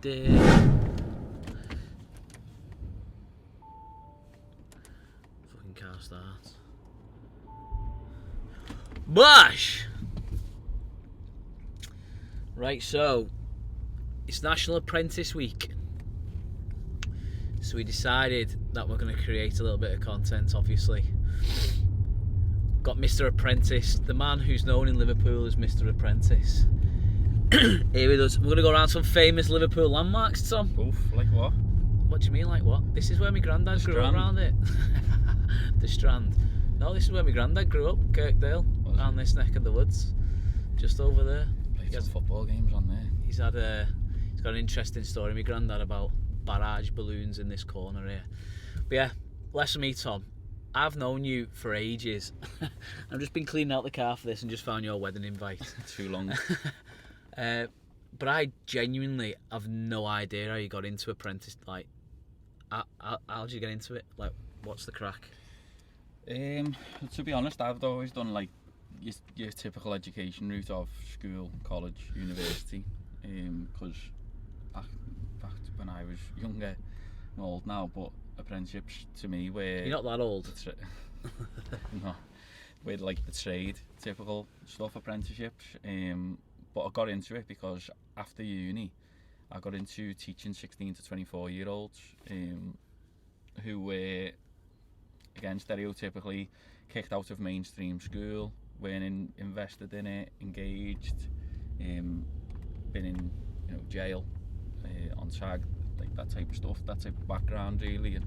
Fucking car starts. Bash! Right, so it's National Apprentice week. So we decided that we're going to create a little bit of content, obviously. Got Mr. Apprentice, the man who's known in Liverpool as Mr. Apprentice. Here with us. We're going to go around some famous Liverpool landmarks, Tom. Oof, like what? What do you mean, like what? This is where my granddad grew up, around it. The Strand. No, this is where my granddad grew up, Kirkdale, around this neck of the woods. Just over there. Played some football games on there. He's got an interesting story, my granddad, about barrage balloons in this corner here. But yeah, less of me, Tom. I've known you for ages. I've just been cleaning out the car for this and just found your wedding invite. Too long. But I genuinely have no idea how you got into Apprentice. Like, how did you get into it? Like, what's the crack? To be honest, I've always done like your typical education route of school, college, university. Because back when I was younger, I'm old now, but apprenticeships to me were... You're not that old. No, with like the trade, typical stuff, apprenticeships. But I got into it because after uni, I got into teaching 16 to 24 year olds who were, again, stereotypically kicked out of mainstream school, weren't invested in it, engaged, been in jail, on tag, like that type of stuff, that type of background really, and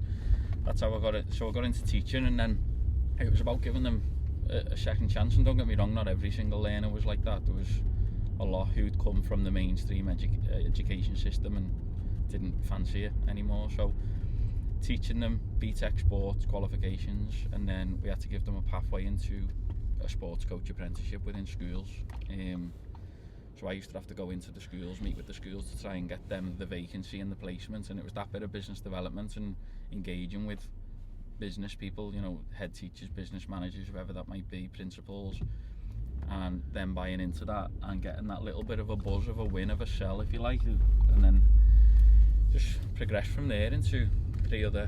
that's how I got it. So I got into teaching, and then it was about giving them a second chance. And don't get me wrong, not every single learner was like that. There was a lot who'd come from the mainstream education system and didn't fancy it anymore. So teaching them BTEC sports qualifications, and then we had to give them a pathway into a sports coach apprenticeship within schools. So I used to have to go into the schools, meet with the schools to try and get them the vacancy and the placement, and it was that bit of business development and engaging with business people, head teachers, business managers, whoever that might be, principals, and then buying into that and getting that little bit of a buzz, of a win, of a sell, if you like, and then just progress from there into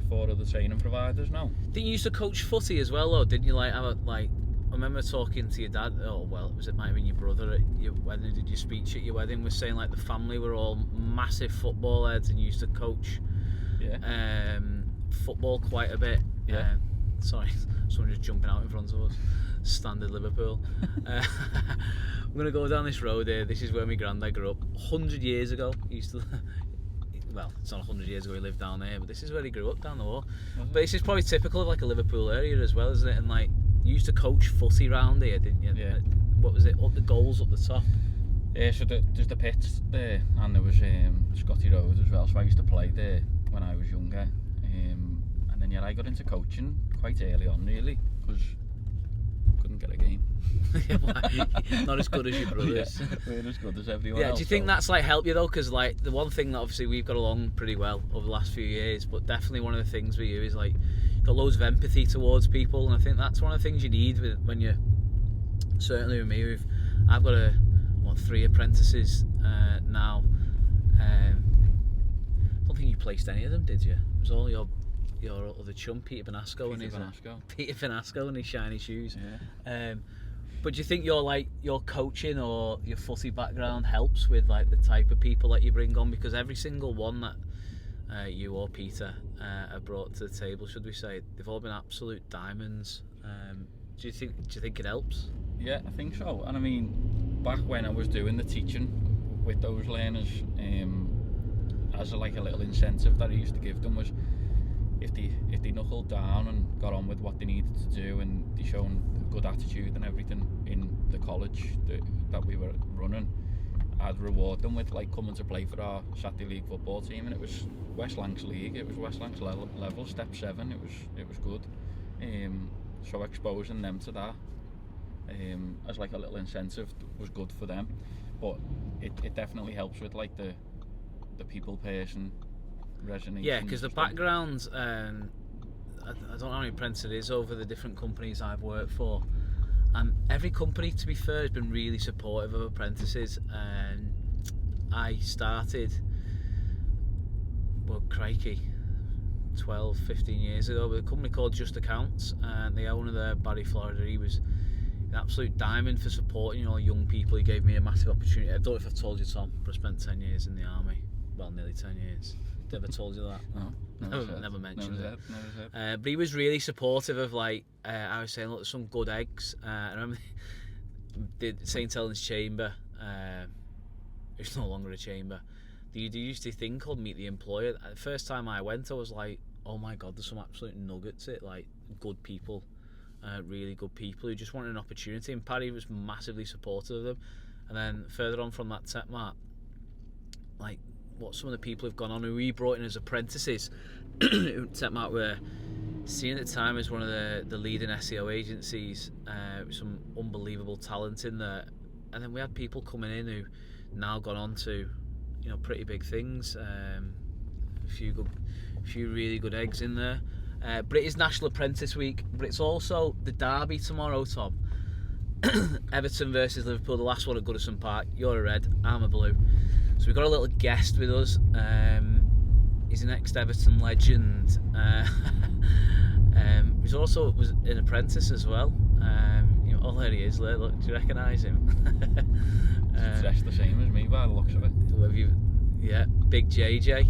4 other training providers now. Didn't you used to coach footy as well, though? Didn't you I remember talking to your dad, it might have been your brother at your wedding, did your speech at your wedding, was saying like the family were all massive football heads and used to coach football quite a bit. Yeah. Sorry, someone just jumping out in front of us. Standard Liverpool. I'm going to go down this road here. This is where my granddad grew up. 100 years ago, he used to... Well, it's not 100 years ago he lived down here, but this is where he grew up, down the wall. But this is probably typical of like a Liverpool area as well, isn't it? And like, you used to coach footy round here, didn't you? Yeah. What was it? Up the goals up the top? Yeah, so there's the pits there, and there was Scotty Road as well, so I used to play there when I was younger. And then I got into coaching quite early on really, because I couldn't get a game. Not as good as your brothers. Yeah, we're as good as everyone else. Do you think that's like helped you though? Because like the one thing that obviously we've got along pretty well over the last few years, but definitely one of the things with you is like you've got loads of empathy towards people, and I think that's one of the things you need when you're, certainly with me, I've got 3 apprentices now. I don't think you placed any of them, did you? It was all your other chum, Peter Benasco and his shiny shoes. Yeah. But do you think your coaching or your footy background helps with like the type of people that you bring on? Because every single one that you or Peter have brought to the table, should we say, they've all been absolute diamonds. Do you think it helps? Yeah, I think so. And I mean, back when I was doing the teaching with those learners, as a little incentive that I used to give them was, if they knuckled down and got on with what they needed to do, and they shown good attitude and everything in the college that we were running, I'd reward them with like coming to play for our Saturday League football team, and it was West Lancs League, it was West Lancs level, step 7, it was good. So exposing them to that as like a little incentive was good for them, but it definitely helps with like the people person resonation. Yeah, because the background, I don't know how many apprentices it is over the different companies I've worked for, and every company, to be fair, has been really supportive of apprentices. I started crikey, 12, 15 years ago, with a company called Just Accounts, and the owner there, Barry Florida, he was an absolute diamond for supporting young people. He gave me a massive opportunity. I don't know if I've told you, Tom, but I spent 10 years in the army. Well, nearly 10 years. Never told you that? No, never mentioned it. Never said. But he was really supportive of, like, I was saying, look, there's some good eggs. I remember the St. Helens Chamber, it's no longer a chamber. They used to thing called Meet the Employer. The first time I went, I was like, oh my God, there's some absolute nuggets at, like, good people, really good people who just wanted an opportunity. And Paddy was massively supportive of them. And then further on from that tech mart, like, what some of the people have gone on who we brought in as apprentices, tech mart were seen at the time as one of the leading SEO agencies, with some unbelievable talent in there. And then we had people coming in who now gone on to, pretty big things. A few really good eggs in there. But it is National Apprentice Week, but it's also the derby tomorrow, Tom. Everton versus Liverpool, the last one at Goodison Park. You're a red, I'm a blue. So we've got a little guest with us. He's an ex-Everton legend. He's also was an apprentice as well. Oh, there he is. Look, do you recognise him? He's dressed the same as me by the looks of it. Yeah, big JJ.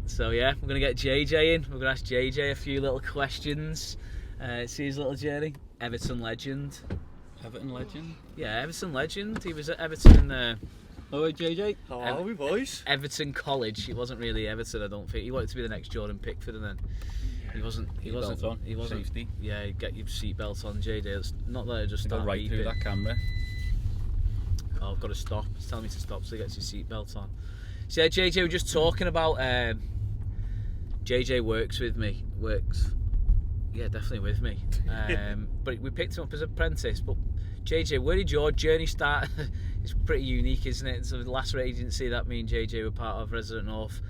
So yeah, we're going to get JJ in. We're going to ask JJ a few little questions. See his little journey. Everton legend. Everton legend? Yeah, Everton legend. He was at Everton in the... Oh, hey, JJ. How are we, boys? Everton College. He wasn't really Everton, I don't think. He wanted to be the next Jordan Pickford, and then he wasn't. He wasn't. Safety. Yeah, get your seatbelt on, JJ. It's not that I just Go start right beeping. through that camera. Oh, I've got to stop. It's telling me to stop, so he gets your seatbelt on. So yeah, JJ, we're just talking about. JJ works with me. Yeah, definitely with me. But we picked him up as an apprentice. But JJ, where did your journey start? It's pretty unique, isn't it? So the last agency that me and JJ were part of, Resident North,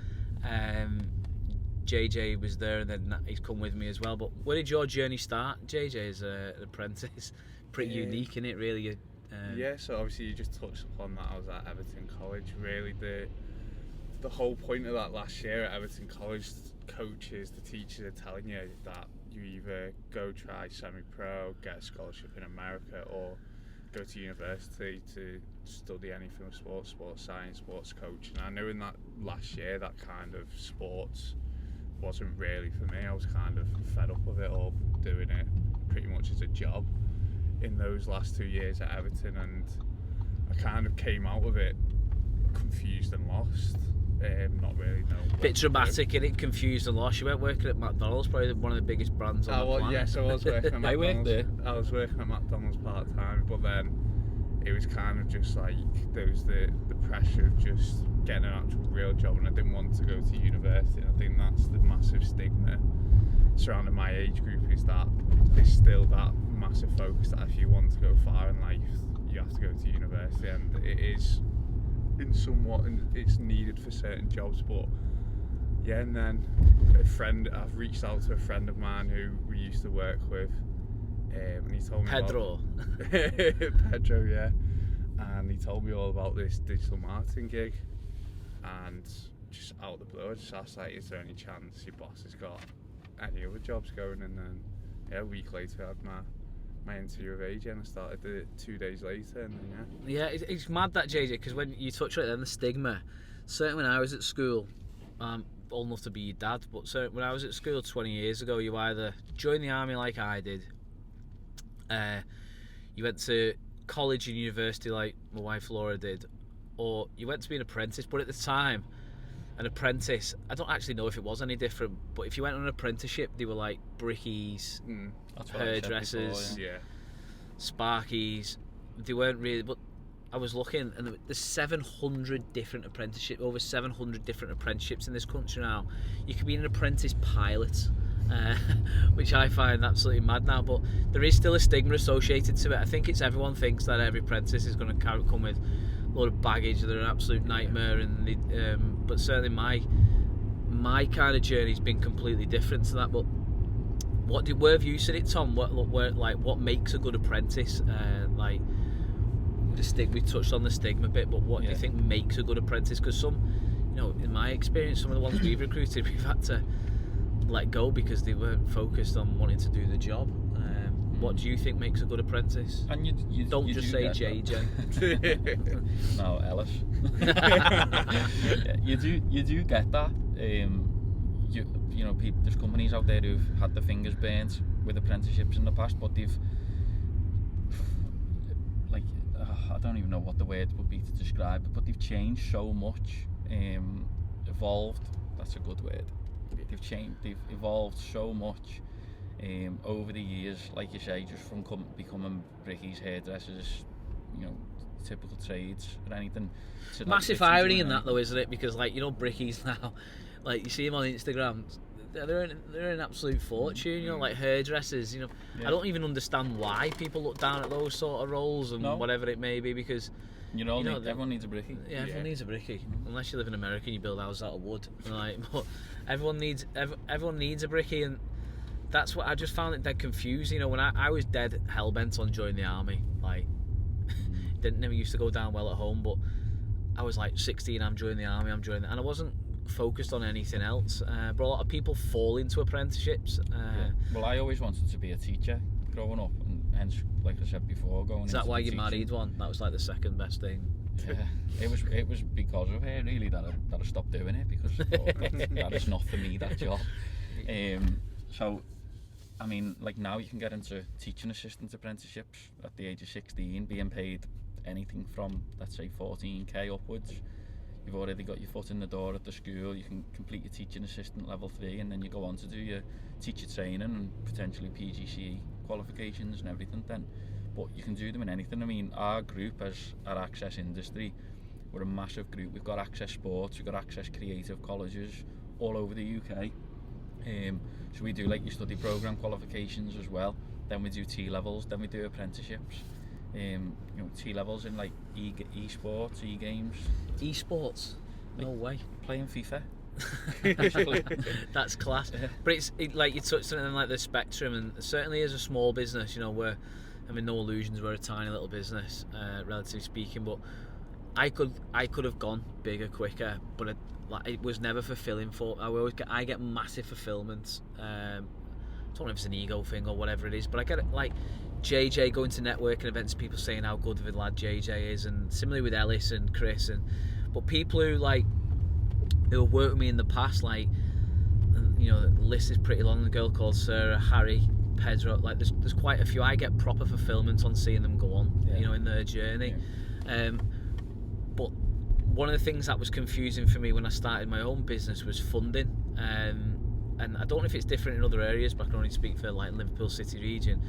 JJ was there, and then he's come with me as well. But where did your journey start, JJ, as an apprentice? Pretty unique, isn't it, really? Yeah, so obviously you just touched upon that. I was at Everton College. Really, the whole point of that last year at Everton College, coaches, the teachers are telling you that you either go try semi-pro, get a scholarship in America, or go to university to study anything with sports science, sports coaching. I knew in that last year that kind of sports wasn't really for me. I was kind of fed up of it all, doing it pretty much as a job in those last 2 years at Everton, and I kind of came out of it confused and lost. Not really know. Bit dramatic, innit? Confused and lost. You weren't working at McDonald's, probably one of the biggest brands on the planet. Yes, I was working at McDonald's. I worked there. I was working at McDonald's part time, but then it was kind of just like there was the pressure of just getting an actual real job, and I didn't want to go to university. And I think that's the massive stigma surrounding my age group, is that there's still that massive focus that if you want to go far in life, you have to go to university, and it is it's needed for certain jobs. But yeah, and then I've reached out to a friend of mine who we used to work with, and he told me Pedro, yeah, and he told me all about this digital marketing gig, and just out of the blue I just asked, like, is there any chance your boss has got any other jobs going? And then a week later I had my interview with AJ, and I started it 2 days later, and then yeah, it's mad that, JJ, because when you touch on it, then the stigma. Certainly when I was at school, old enough to be your dad, but certainly when I was at school 20 years ago, you either joined the army like I did, you went to college and university like my wife Laura did, or you went to be an apprentice. But at the time, an apprentice, I don't actually know if it was any different, but if you went on an apprenticeship, they were like brickies, hairdressers, sparkies. They weren't really, but I was looking, and there's 700 different apprenticeships, over 700 different apprenticeships in this country now. You could be an apprentice pilot, which I find absolutely mad now, but there is still a stigma associated to it. I think everyone thinks that every apprentice is going to come with a lot of baggage, they're an absolute nightmare, and but certainly my kind of journey's been completely different to that. But where have you seen it, Tom? What makes a good apprentice? We touched on the stigma bit, but what do you think makes a good apprentice? Because some you know, in my experience, some of the ones we've recruited, we've had to let go because they weren't focused on wanting to do the job. What do you think makes a good apprentice? And you Don't you just do say get JJ. No, Ellis. you do get that. You know, there's companies out there who've had their fingers burnt with apprenticeships in the past, but they've like I don't even know what the word would be to describe it, but they've changed so much, evolved. That's a good word. They've evolved so much over the years, like you say, just from becoming brickies, hairdressers, you know, typical trades or anything. To, Massive irony in that though, isn't it? Because like, you know, brickies now, like you see them on Instagram, they're an absolute fortune. You know, like hairdressers. You know, Yeah. I don't even understand why people look down at those sort of roles and whatever it may be, because everyone needs a brickie. yeah, everyone needs a brickie. Unless you live in America and you build houses out of wood, like, but everyone needs a brickie, and that's what I just found it dead confusing. You know, when I was dead hell-bent on joining the army, like, never used to go down well at home, but I was like 16, I'm joining the army, and I wasn't focused on anything else. But a lot of people fall into apprenticeships. Well, I always wanted to be a teacher growing up, and hence, like I said before, going. Is that into why the you teaching. married one? That was like the second best thing. Yeah, it was because of her really that I stopped doing it, because that is not for me, that job. So, I mean, like now you can get into teaching assistant apprenticeships at the age of 16, being paid anything from, let's say, 14k upwards. You've already got your foot in the door at the school. You can complete your teaching assistant level 3, and then you go on to do your teacher training and potentially PGCE qualifications and everything then. But you can do them in anything. I mean, our group as our Access Industry, we're a massive group. We've got Access Sports, we've got Access Creative colleges all over the UK. So we do like your study programme qualifications as well. Then we do T-levels, then we do apprenticeships. You know, T-levels in like e-sports, e-games. E-sports? No way. Playing FIFA. That's class. But it's like you touched on like the spectrum, and certainly as a small business, you know, we're, I mean, no illusions, we're a tiny little business, relatively speaking, but I could have gone bigger quicker, but it was never fulfilling for. I get massive fulfillment. I don't know if it's an ego thing or whatever it is, but I get it like JJ going to networking events, people saying how good of a lad JJ is, and similarly with Ellis and Chris, but people who have worked with me in the past, like, you know, the list is pretty long. The girl called Sarah, Harry, Pedro, like there's quite a few. I get proper fulfillment on seeing them go on, you know, in their journey. But one of the things that was confusing for me when I started my own business was funding. And I don't know if it's different in other areas, but I can only speak for like Liverpool City region.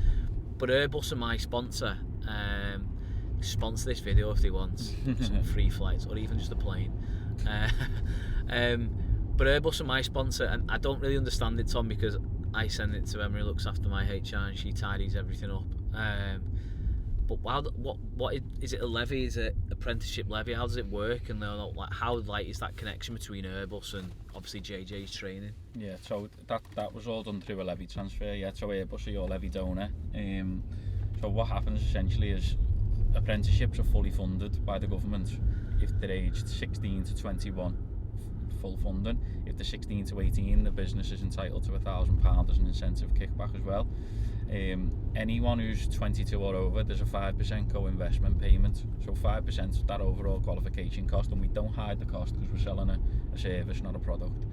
But Airbus are my sponsor. Sponsor this video if they want some free flights or even just a plane. But Airbus are my sponsor, and I don't really understand it, Tom, because I send it to Emma, who looks after my HR, and she tidies everything up. But what is it? A levy? Is it apprenticeship levy? How does it work? And like, how is that connection between Airbus and obviously JJ's training? Yeah, so that was all done through a levy transfer. Yeah, so Airbus are your levy donor. So what happens essentially is apprenticeships are fully funded by the government if they're aged 16 to 21. Full funding. If they're 16 to 18, the business is entitled to £1,000 as an incentive kickback as well. Anyone who's 22 or over, there's a 5% co-investment payment. So 5% of that overall qualification cost, and we don't hide the cost because we're selling a service, not a product.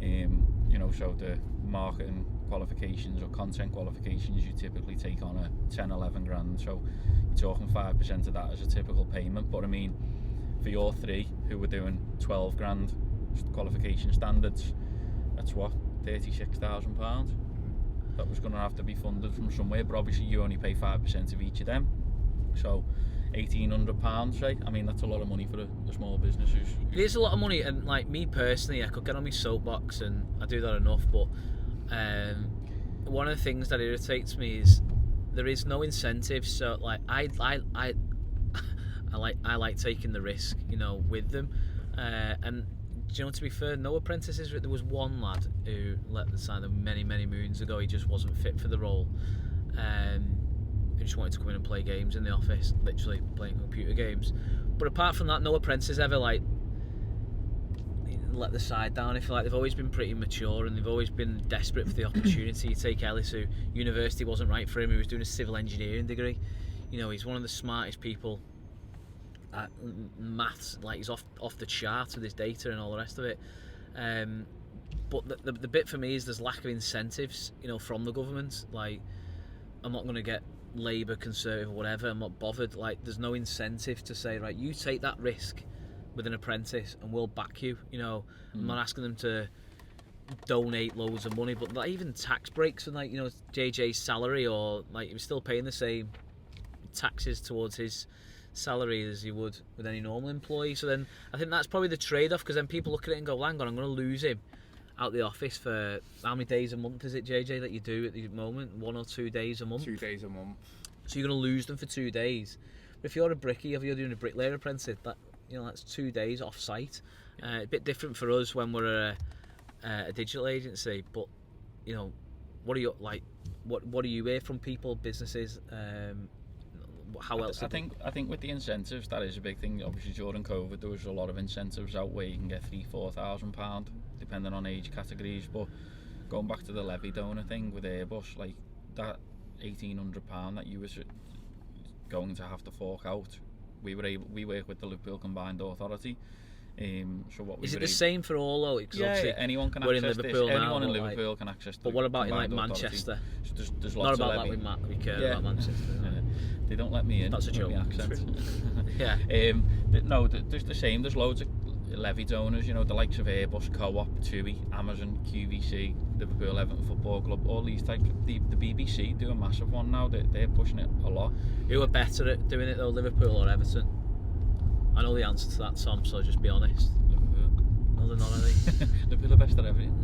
You know, so the marketing qualifications or content qualifications, you typically take on a 10, 11 grand. So you're talking 5% of that as a typical payment. But I mean, for your three who were doing 12 grand qualification standards, that's what, £36,000 that was going to have to be funded from somewhere. But obviously you only pay 5% of each of them, so £1,800, right? I mean, that's a lot of money for a small business. It is a lot of money, and like me personally, I could get on my soapbox, and I do that enough, but one of the things that irritates me is there is no incentive. So like I like taking the risk, you know, with them, and you know, to be fair, no apprentices. There was one lad who let the sign many moons ago. He just wasn't fit for the role. He just wanted to come in and play games in the office, literally playing computer games. But apart from that, no apprentices ever let the side down, if you like. They've always been pretty mature and they've always been desperate for the opportunity. You take Ellis, who university wasn't right for him. He was doing a civil engineering degree. You know, he's one of the smartest people at maths. Like, he's off the charts with his data and all the rest of it. But the bit for me is there's lack of incentives, you know, from the government. Like, I'm not going to get Labour, Conservative, or whatever. I'm not bothered. Like, there's no incentive to say, right, you take that risk with an apprentice and we'll back you. You know, I'm not asking them to donate loads of money, but like, even tax breaks and, like, you know, JJ's salary, or like, he was still paying the same taxes towards his salary as you would with any normal employee. So then I think that's probably the trade-off, because then people look at it and go, well, hang on, I'm going to lose him out the office for how many days a month is it, JJ, that you do at the moment? 1 or 2 days a month? 2 days a month. So you're going to lose them for 2 days. But if you're a brickie, if you're doing a bricklayer apprentice, that, you know, that's 2 days off site. A bit different for us when we're a digital agency. But, you know, what are you like? What do you hear from people, businesses? How else? I think with the incentives, that is a big thing. Obviously, during COVID, there was a lot of incentives out where you can get £3,000-4,000 depending on age categories. But going back to the levy donor thing with Airbus, like that £1,800 that you were going to have to fork out, we work with the Liverpool Combined Authority. So what is it the same for all though? Yeah, anyone can we're access in Liverpool this. now, Anyone in Liverpool can access. But what about in like Manchester? So there's lots Not about of levy. that we care about Manchester. Yeah. They don't let me in. That's a joke. The accent. Yeah. No, there's the same. There's loads of levy donors. You know, the likes of Airbus, Co-op, TUI, Amazon, QVC, Liverpool Everton Football Club. All these types. The BBC do a massive one now. They're pushing it a lot. Who are better at doing it though, Liverpool or Everton? I know the answer to that, Tom. So just be honest. No, they're not, are they? Liverpool are best at everything.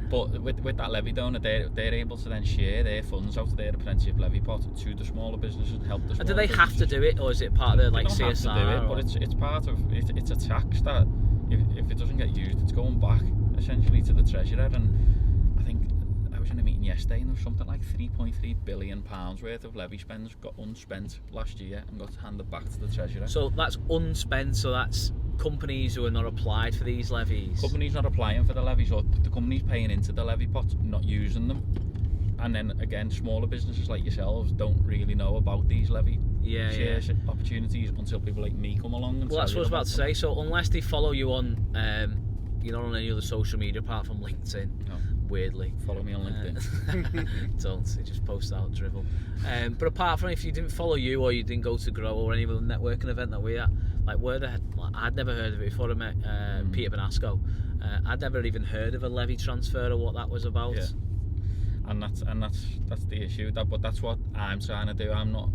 But with that levy donor, they're able to then share their funds out of their apprenticeship levy pot to the smaller businesses and help the smaller do they businesses. have to do it, or is it part of their like they don't CSR? Have to do it, but it's part of it's a tax that if it doesn't get used, it's going back essentially to the treasurer. And I think I was in a meeting yesterday, and there was something like £3.3 billion worth of levy spends got unspent last year and got handed back to the treasurer. So that's unspent. So that's companies who are not applied for these levies. Companies not applying for the levies, or the companies paying into the levy pot, not using them. And then again, smaller businesses like yourselves don't really know about these levy opportunities until people like me come along and well, that's what I was about to them. say. So unless they follow you on, you're not on any other social media apart from LinkedIn. No. Weirdly. Follow me on LinkedIn. Don't. You just post out drivel. But apart from if you didn't follow you or you didn't go to Grow or any other networking event that we're at, like I'd never heard of it before I met Peter Benasco. I'd never even heard of a levy transfer or what that was about. Yeah. And that's the issue. But that's what I'm trying to do. I'm not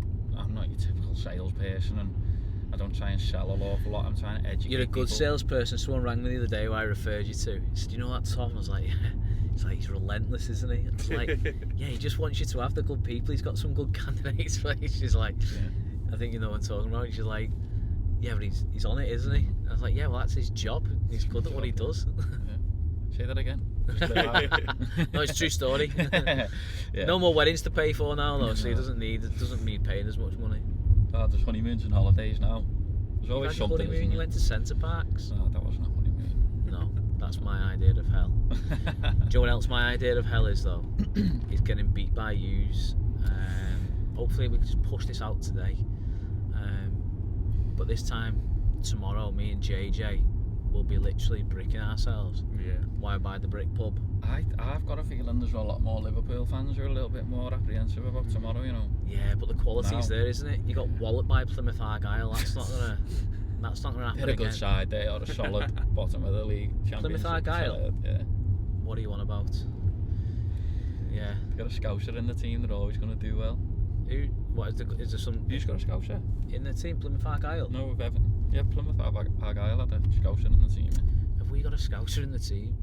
your typical salesperson, and I don't try and sell an awful lot. I'm trying to educate. You're a good people. salesperson. Someone rang me the other day who I referred you to. He said, "You know that Tom?" I was like, "Yeah." He's like, "He's relentless, isn't he?" It's like, yeah, he just wants you to have the good people. He's got some good candidates. She's like, I think you know what I'm talking about. She's like, yeah, but he's on it, isn't he? I was like, yeah, well, that's his job. He's good at what he does. Yeah. Say that again. No, it's a true story. Yeah. No more weddings to pay for now, though, so he doesn't need paying as much money. Oh, there's honeymoons and holidays now. There's always something. Honeymoon, you went to Centre Parks. No, that wasn't a honeymoon. No, that's my idea of hell. Do you know what else my idea of hell is, though? Is getting beat by yous. Hopefully we can just push this out today. But this time tomorrow, me and JJ will be literally bricking ourselves. Yeah. Why by the brick pub? I've got a feeling there's a lot more Liverpool fans who are a little bit more apprehensive about tomorrow, you know. Yeah, but the quality's there, isn't it? You got walloped by Plymouth Argyle. That's not gonna happen They're a good again. side. They are a solid bottom of the league. Plymouth Argyle? Yeah. What are you on about? Yeah. Got a Scouser in the team. They're always going to do well. Who? What is there some Who's got a Scouser? in the team? Plymouth Argyle? No, with Everton. Yeah, Plymouth Argyle had a Scouser in the team. Have we got a Scouser in the team?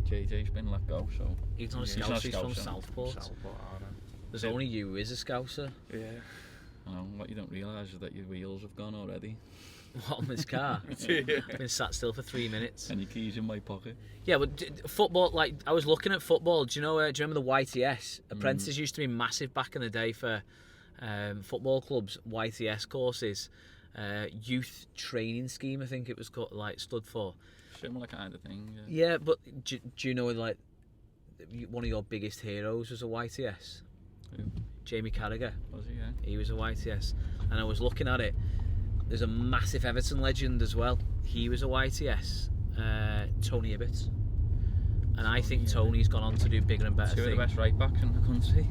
JJ's been let go, so He's not a Yeah. Scouser, he's He's not a from Scouser. Southport. Aren't There's Yeah. only you who is a Scouser. I? Yeah. I know, what you don't realise is that your wheels have gone already What, on this car? Yeah. Been sat still for 3 minutes. and your keys in my pocket. Yeah, but football, like, I was looking at football. Do you remember the YTS? Apprentices used to be massive back in the day for football clubs, YTS courses. youth training scheme, I think it was called, like stood for. Similar kind of thing. Yeah, but do you know, like, one of your biggest heroes was a YTS? Who? Jamie Carragher. Was he? Yeah. He was a YTS, and I was looking at it. There's a massive Everton legend as well. He was a YTS. Tony Ibbott. And I think Tony's gone on to do bigger and better Two things. of the best right backs in the country.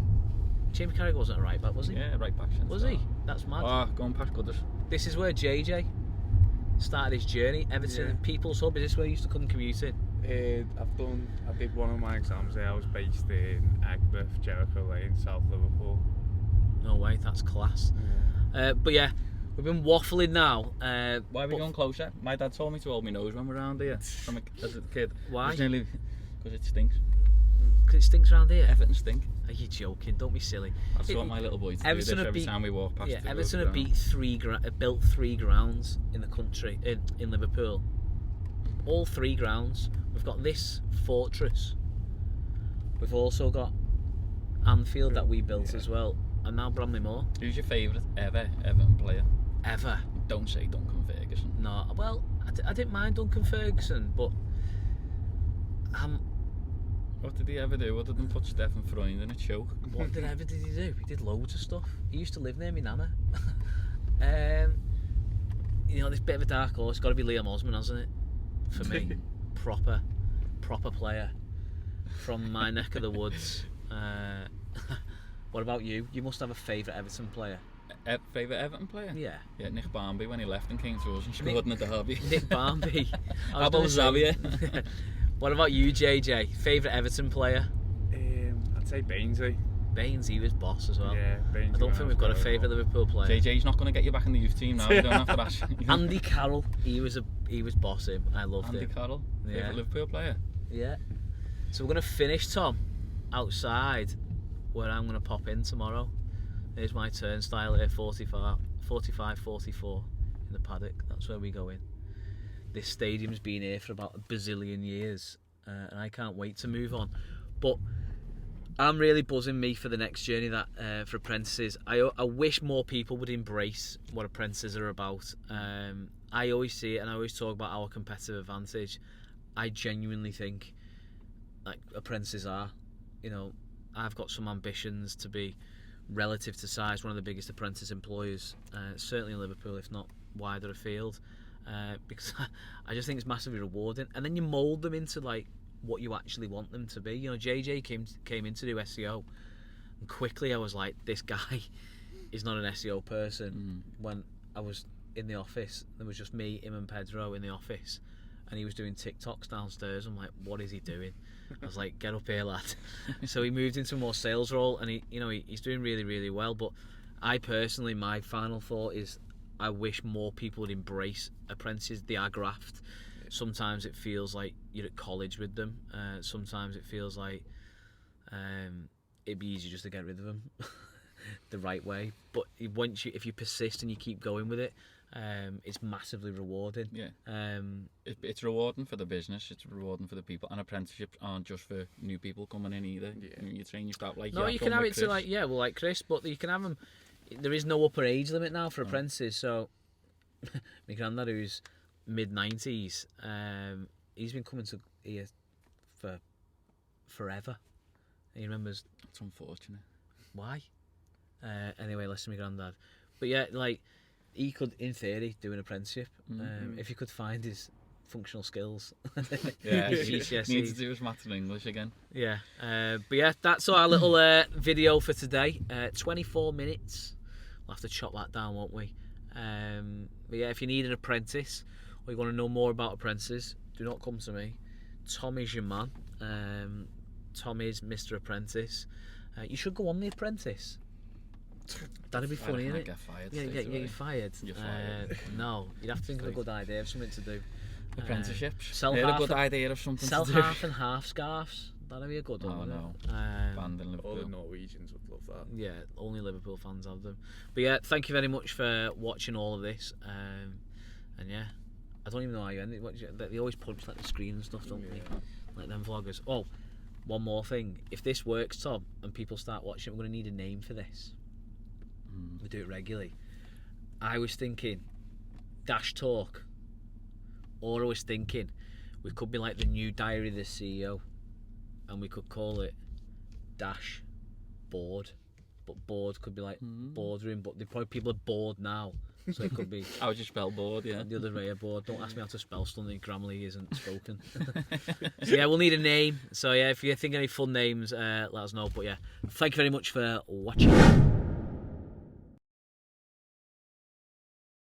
Jamie Carragher wasn't a right back, was he? Yeah, right back. Was he? That's mad. Oh, going past Gooders. This is where JJ started his journey. Everton People's Hub. Is this where he used to come commuting? I did one of my exams there. I was based in Agbeth, Jericho Lane, South Liverpool. No way, that's class. But yeah, we've been waffling now. Why are we going closer? My dad told me to hold my nose when we're around here as a kid. Why? Because it stinks. Because it stinks around here? Everton stink. Are you joking? Don't be silly. That's what my little boy to do this every time we walk past. Yeah, Everton have built 3 grounds in the country, in Liverpool. All 3 grounds. We've got this fortress. We've also got Anfield that we built as well, and now Bramley Moore. Who's your favourite ever Everton player? Ever? Don't say Duncan Ferguson. No, well, I didn't mind Duncan Ferguson, but what did he ever do other than put Stefan Freund in a choke? What did he do? He did loads of stuff. He used to live near me nana. You know, this bit of a dark horse. It's got to be Liam Osman, hasn't it? For me, proper player from my neck of the woods. What about you? You must have a favourite Everton player. Favourite Everton player? Yeah. Yeah, Nick Barmby when he left and came to us and scored in the derby. Nick Barmby. How about Xavier? What about you, JJ? Favourite Everton player? I'd say Bainesy. Baines, he was boss as well. Yeah, Bainesy. I don't think we've got a favourite Liverpool player. JJ's not going to get you back in the youth team now. You don't have to ask. Andy Carroll, he was boss him. I loved him. Andy Carroll, Yeah. favourite Liverpool player. Yeah. So we're going to finish, Tom, outside where I'm going to pop in tomorrow. Here's my turnstile here, 45, 44 in the paddock. That's where we go in. This stadium's been here for about a bazillion years, and I can't wait to move on. But I'm really buzzing me for the next journey that for apprentices. I wish more people would embrace what apprentices are about. I always see it, and I always talk about our competitive advantage. I genuinely think, like, apprentices are, you know, I've got some ambitions to be, relative to size, one of the biggest apprentice employers, certainly in Liverpool, if not wider afield. Because I just think it's massively rewarding, and then you mould them into like what you actually want them to be. You know, JJ came in to do SEO, and quickly I was like, this guy is not an SEO person. When I was in the office, there was just me, him and Pedro in the office, and he was doing TikToks downstairs. I'm like, what is he doing? I was like, get up here, lad. So he moved into a more sales role, and he's doing really, really well. But I personally, my final thought is, I wish more people would embrace apprentices. They are graft. Sometimes it feels like you're at college with them. Sometimes it feels like it'd be easy just to get rid of them the right way. But if you persist and you keep going with it, it's massively rewarding. Yeah. It's rewarding for the business. It's rewarding for the people. And apprenticeships aren't just for new people coming in either. Yeah. You train your staff like. No, you can have it to like Chris, but you can have them. There is no upper age limit now for apprentices. So my granddad, who's mid-90s, he's been coming to here for forever. He remembers. That's unfortunate. Why? Anyway, listen to my granddad. But yeah, like, he could, in theory, do an apprenticeship if he could find his functional skills. Yeah, he needs to do his maths and English again. Yeah, but yeah, that's our little video for today. 24 minutes. We'll have to chop that down, won't we? But yeah, if you need an apprentice or you want to know more about apprentices, do not come to me. Tom is your man. Tom is Mr. Apprentice. You should go on The Apprentice. That'd be funny, innit? Get fired. Yeah, you're fired. You're fired. No, you'd have to think of a good idea of something to do. Apprenticeships. Sell a half good idea of something sell to do. half and half scarves. That'd be a good one. Oh no. Banned in Liverpool. All the Norwegians would love that. Yeah, only Liverpool fans have them. But yeah, thank you very much for watching all of this. And yeah, I don't even know how you end it. They always punch like the screen and stuff, don't they? Like them vloggers. Oh, one more thing. If this works, Tom, and people start watching, we're going to need a name for this. We do it regularly. I was thinking Dash Talk. Or I was thinking we could be like the new diary of the CEO, and we could call it Dash Board. But board could be like boardroom, but people are bored now, so it could be. How would you spell board? Yeah. The other way of board. Don't ask me how to spell something that Grammarly isn't spoken. So yeah, we'll need a name. So yeah, if you think any fun names, let us know. But yeah, thank you very much for watching.